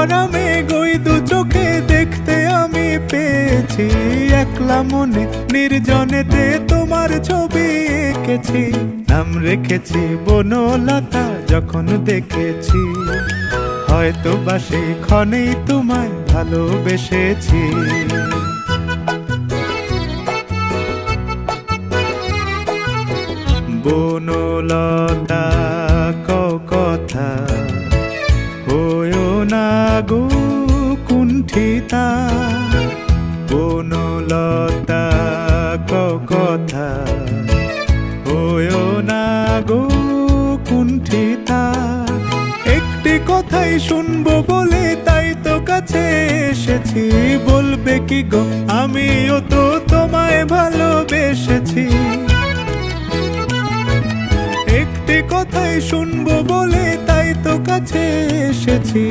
আরামে গই দু চোখে দেখতে আমি পেয়েছি। একলা মনে নির্জনেতে তোমার ছবি এঁকেছি, নাম রেখেছি বনলতা যখন দেখেছি। হয়তো বা সেই ক্ষণেই তোমায় ভালোবেসেছি। বনলতা কও কথা, হয়ো না গো কুণ্ঠিতা। বনলতা কও কথা, হয়ো না গো কুণ্ঠিতা। একটি কথাই শুনবো বলে তাই তো কাছে এসেছি। বলবে কি গো আমিও তো তোমায় ভালোবেসেছি। একটি কথাই শুনবো বলে তাই তো কাছে এসেছি।